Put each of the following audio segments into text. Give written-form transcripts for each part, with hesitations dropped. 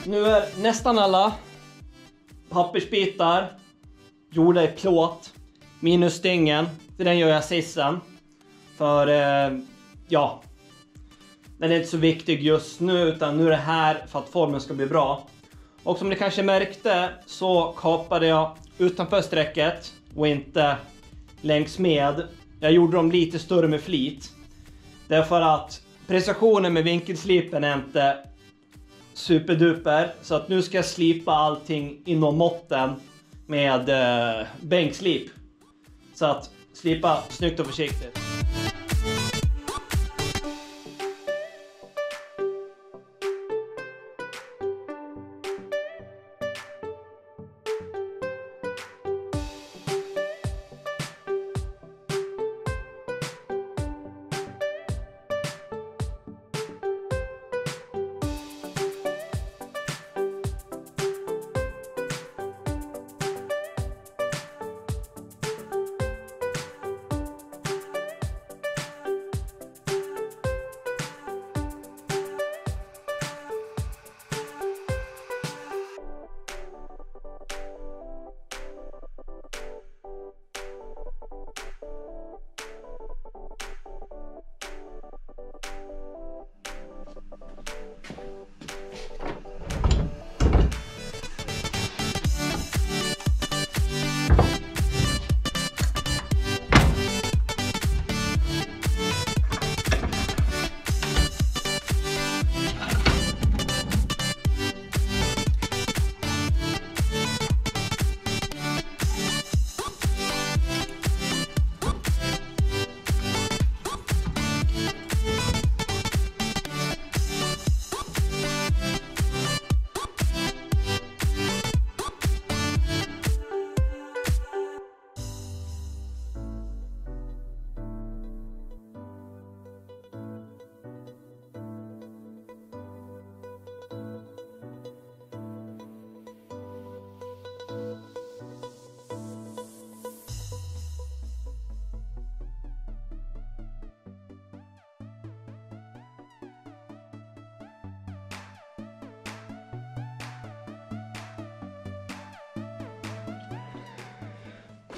Nu är nästan alla pappersbitar gjorda i plåt. Minus stängen. För den gör jag sissen. För ja, den är inte så viktig just nu, utan nu är det här för att formen ska bli bra. Och som ni kanske märkte så kapade jag utanför strecket och inte längs med. Jag gjorde dem lite större med flit. Därför att precisionen med vinkelslipen är inte superduper. Så att nu ska jag slipa allting inom måtten med bänkslip. Så att slipa snyggt och försiktigt.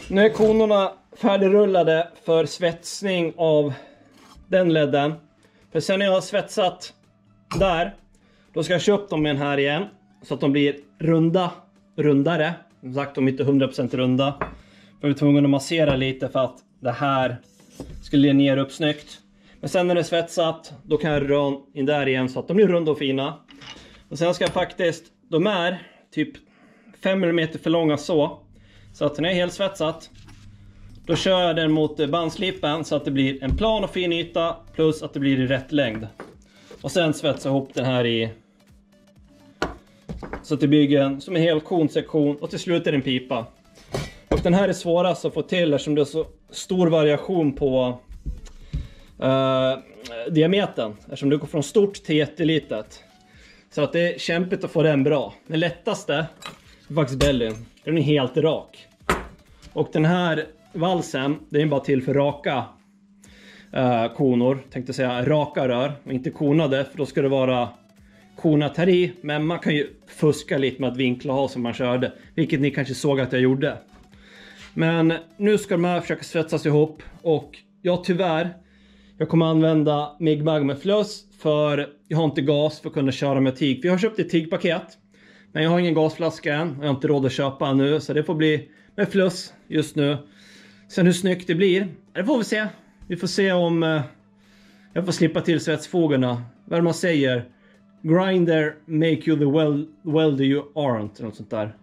Nu är konorna färdigrullade för svetsning av den ledden. För sen när jag har svetsat där, då ska jag köpa dem med den här igen. Så att de blir rundare. Som sagt, de är inte 100% runda. Jag var tvungen att massera lite för att det här skulle linjera upp snyggt. Men sen när det är svetsat, då kan jag röra in där igen så att de blir runda och fina. Och sen ska jag faktiskt, de är typ 5 mm för långa så. Så att den är helt svetsat. Då kör jag den mot bandslipen så att det blir en plan och fin yta. Plus att det blir i rätt längd. Och sen svetsar jag ihop den här i. Så att det bygger en som en hel konsektion. Och till slut är det en pipa. Och den här är svårast att få till eftersom det är så stor variation på diametern. Eftersom det går från stort till jättelitet. Så att det är kämpigt att få den bra. Den lättaste är faktiskt bellyn. Den är helt rak. Och den här valsen, det är bara till för raka konor. Tänkte säga raka rör. Och inte konade, för då ska det vara konat här i. Men man kan ju fuska lite med att vinkla och ha som man körde. Vilket ni kanske såg att jag gjorde. Men nu ska de här försöka svetsas ihop. Och jag jag kommer använda Mig-Mag med fluss. För jag har inte gas för att kunna köra med tig. För jag har köpt ett tigpaket. Men jag har ingen gasflaska än. Och jag har inte råd att köpa nu. Så det får bli med fluss just nu. Sen hur snyggt det blir, det får vi se. Vi får se om jag får slippa till svetsfogarna. Vad är det man säger? Grinder make you the welder you aren't. Eller något sånt där.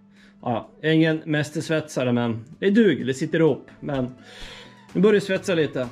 Ja, jag är ingen mästersvetsare, men det duger, det sitter ihop. Men nu börjar jag svetsa lite.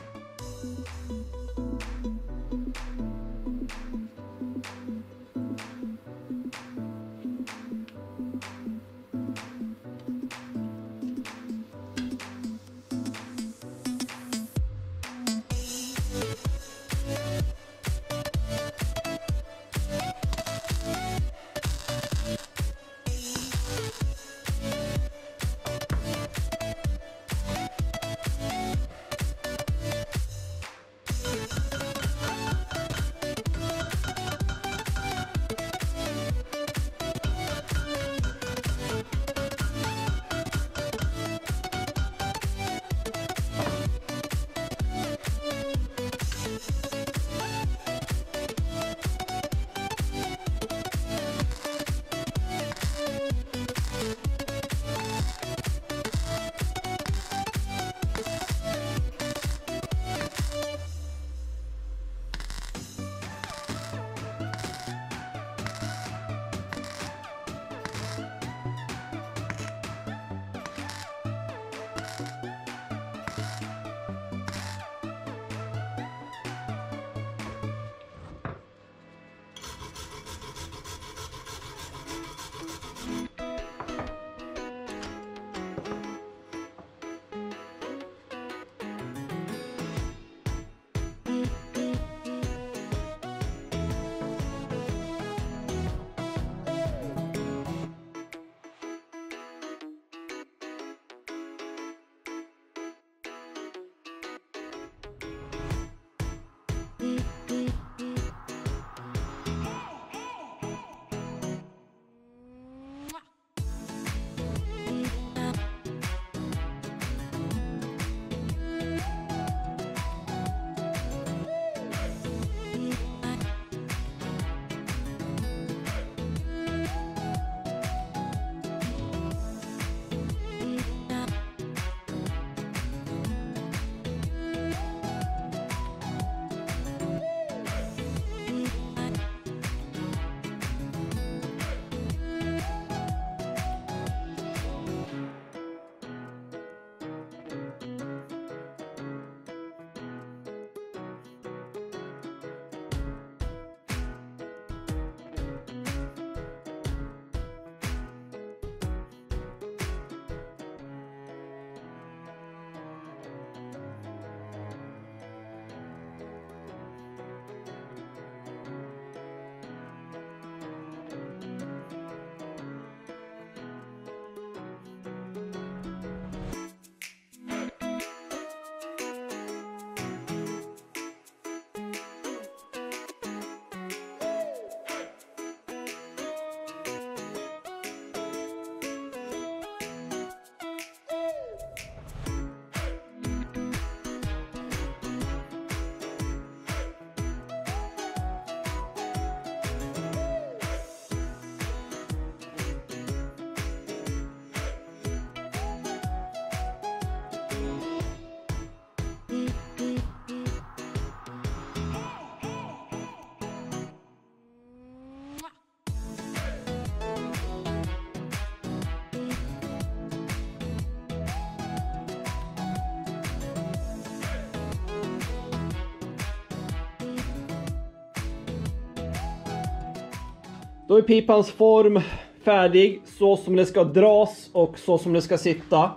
Då är pipans form färdig så som det ska dras och så som det ska sitta.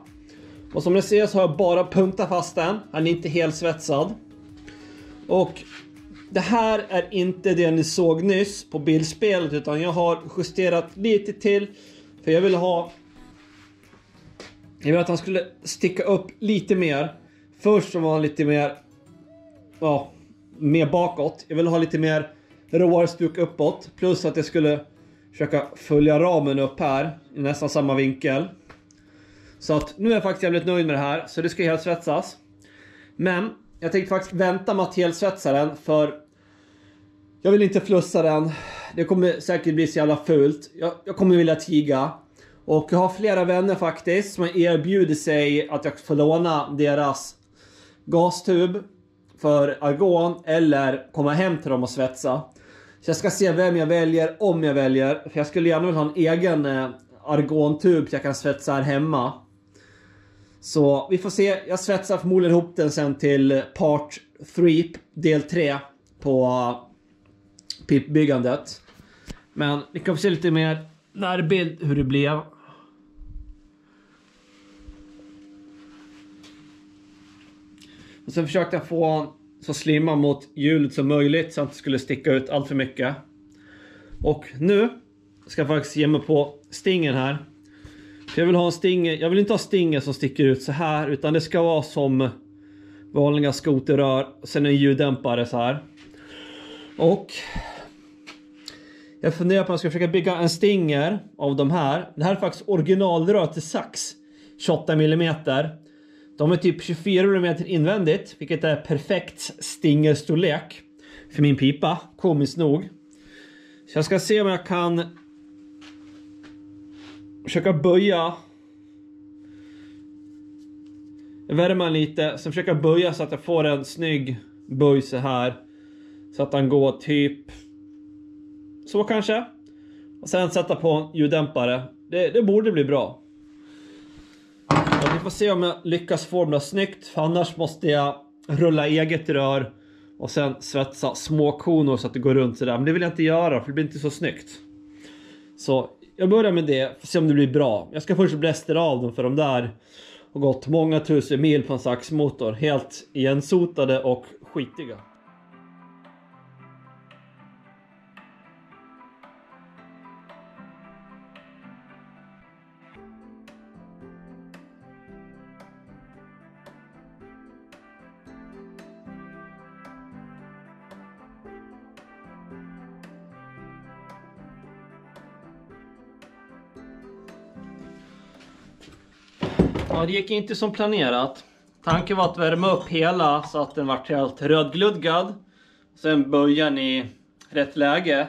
Och som ni ser så har jag bara punktat fast den. Han är inte helt svetsad. Och det här är inte det ni såg nyss på bildspelet, utan jag har justerat lite till. För jag vill att han skulle sticka upp lite mer. Först så var han lite mer, mer bakåt. Jag vill ha lite mer råare stuk uppåt. Plus att jag skulle försöka följa ramen upp här i nästan samma vinkel. Så att nu är jag faktiskt jävligt nöjd med det här. Så det ska helt svetsas. Men jag tänkte faktiskt vänta med att helsvetsa den, för jag vill inte flussa den. Det kommer säkert bli så jävla fult. Jag kommer vilja tiga. Och jag har flera vänner faktiskt som erbjuder sig att jag får låna deras gastub för argon eller komma hem till dem och svetsa. Så jag ska se vem jag väljer, om jag väljer. För jag skulle gärna vilja ha en egen argontub så jag kan svetsa här hemma. Så vi får se. Jag svetsar förmodligen ihop den sen till part 3 del 3 på pipbyggandet. Men vi kan få se lite mer närbild hur det blev. Och sen försökte jag få så slimma mot hjulet som möjligt så att det skulle sticka ut allt för mycket. Och nu ska jag faktiskt ge mig på stingen här. För jag vill ha en stinger. Jag vill inte ha stinger som sticker ut så här, utan det ska vara som vanliga skoterrör. Sen en ljuddämpare så här. Och jag funderar på att jag ska försöka bygga en stinger av de här. Det här är faktiskt originalrör till sax. 28 mm. De är typ 24 mm invändigt, vilket är perfekt stingerstorlek för min pipa, komiskt nog. Så jag ska se om jag kan försöka böja. Jag värmer lite, sen försöka böja så att jag får en snygg böj så här. Så att den går typ så kanske. Och sen sätta på ljuddämpare. Det borde bli bra. Och vi får se om jag lyckas forma det snyggt. För annars måste jag rulla eget rör. Och sen svetsa små konor så att det går runt sådär. Men det vill jag inte göra, för det blir inte så snyggt. Så jag börjar med det. För att se om det blir bra. Jag ska först blästra av dem, för de där har gått många tusen mil på en saxmotor. Helt igensotade och skitiga. Ja, det gick inte som planerat. Tanken var att värma upp hela så att den var helt rödgludgad. Sen böja den i rätt läge.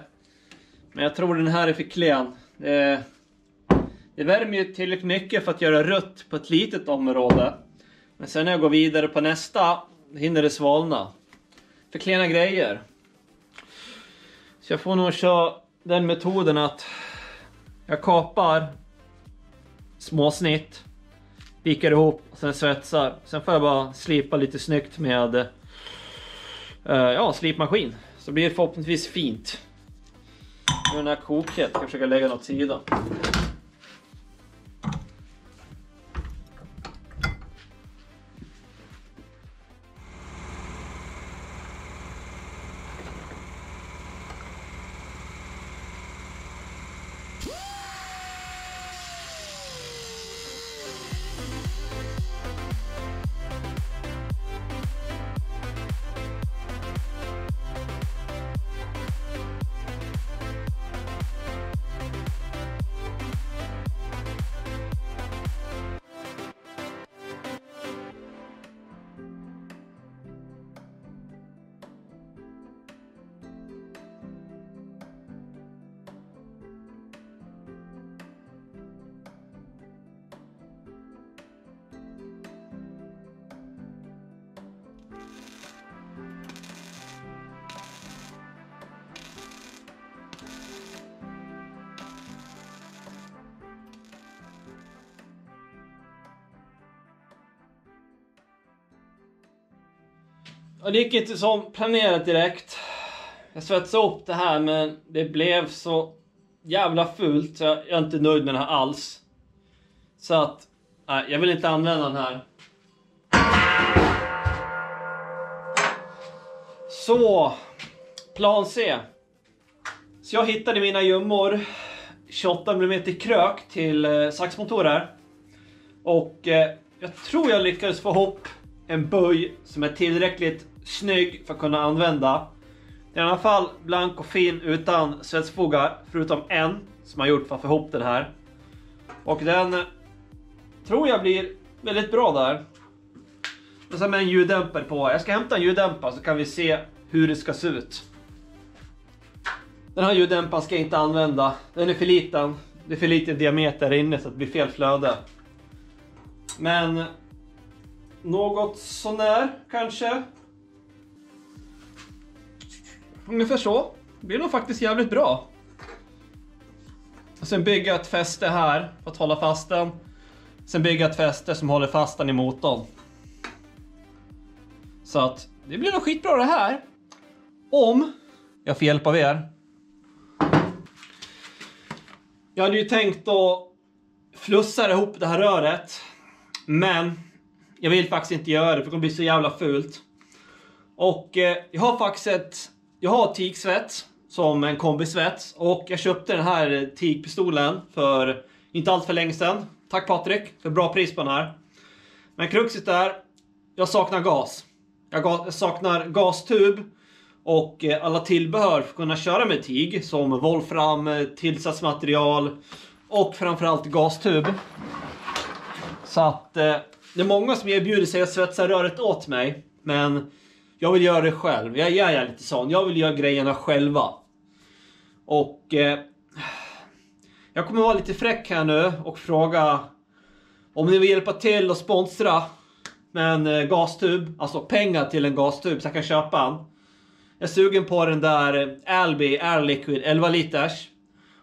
Men jag tror den här är för klen. Det värmer ju tillräckligt mycket för att göra rött på ett litet område. Men sen när jag går vidare på nästa hinner det svalna. För klena grejer. Så jag får nog köra den metoden att jag kapar småsnitt. Vikar ihop och sen svetsar. Sen får jag bara slipa lite snyggt med slipmaskin. Så blir det förhoppningsvis fint. Nu den här koket ska jag försöka lägga något sida. Och det gick inte som planerat direkt. Jag svetsade upp det här, men det blev så jävla fult. Så jag är inte nöjd med den här alls. Så att, nej, jag vill inte använda den här. Så, plan C. Så jag hittade mina gömmor 28 mm krök till saxmotorer. Och jag tror jag lyckades få ihop en böj som är tillräckligt snygg för att kunna använda. Det är i alla fall blank och fin utan svetsfogar, förutom en som jag gjort för att få ihop den här. Och den tror jag blir väldigt bra där. Och så med en ljuddämpare på. Jag ska hämta en ljuddämpare så kan vi se hur det ska se ut. Den här ljuddämparen ska jag inte använda. Den är för liten. Det är för liten diameter inne så att det blir fel flöde. Men något sånär kanske. Ungefär så. Det blir nog faktiskt jävligt bra. Och sen bygga ett fäste här för att hålla fast den. Sen bygga ett fäste som håller fast den i motorn. Så att det blir nog skitbra det här. Om jag får hjälp av er. Jag hade ju tänkt att flussa ihop det här röret. Men jag vill faktiskt inte göra det för det kommer bli så jävla fult. Och jag har faktiskt jag har tigsvett som en kombisvett. Och jag köpte den här tigpistolen för inte allt för länge sedan. Tack Patrik för bra pris på den här. Men kruxet är, jag saknar gas. Jag saknar gastub och alla tillbehör för att kunna köra med tig. Som wolfram, tillsatsmaterial och framförallt gastub. Så att det är många som erbjuder sig att svetsa röret åt mig. Men jag vill göra det själv. Jag är lite sån. Jag vill göra grejerna själva. Och jag kommer vara lite fräck här nu och fråga om ni vill hjälpa till och sponsra med en gastub. Alltså pengar till en gastub så jag kan köpa en. Jag är sugen på den där Albi Air Liquid 11 liters.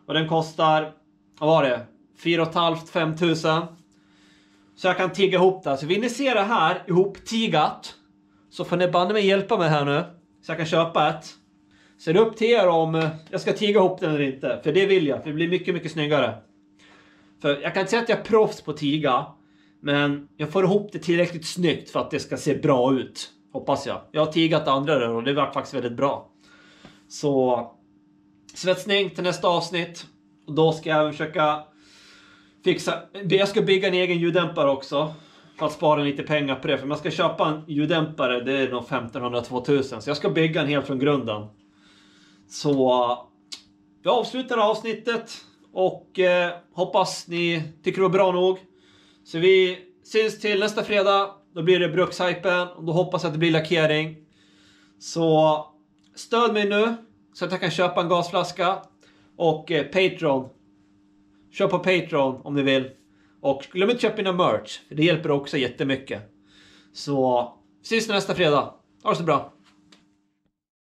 Och den kostar, vad var det? 4,5-5 tusen. Så jag kan tigga ihop det. Så vill ni se det här ihop tigat, så får ni banne mig hjälpa mig här nu. Så jag kan köpa ett. Så det är upp till er om jag ska tiga ihop den eller inte. För det vill jag. För det blir mycket, mycket snyggare. För jag kan inte säga att jag är proffs på tiga. Men jag får ihop det tillräckligt snyggt för att det ska se bra ut. Hoppas jag. Jag har tigat andra där och det var faktiskt väldigt bra. Så svetsning till nästa avsnitt. Och då ska jag försöka fixa. Jag ska bygga en egen ljuddämpare också. För att spara lite pengar på det. För man ska köpa en ljuddämpare. Det är nog 1500-2000. Så jag ska bygga en helt från grunden. Så vi avslutar avsnittet. Och hoppas ni tycker det var bra nog. Så vi syns till nästa fredag. Då blir det brukshypen. Och då hoppas jag att det blir lackering. Så stöd mig nu. Så att jag kan köpa en gasflaska. Och Patreon. Köp på Patreon om ni vill. Och glöm inte köpa mina merch. För det hjälper också jättemycket. Så syns nästa fredag. Ha det så bra.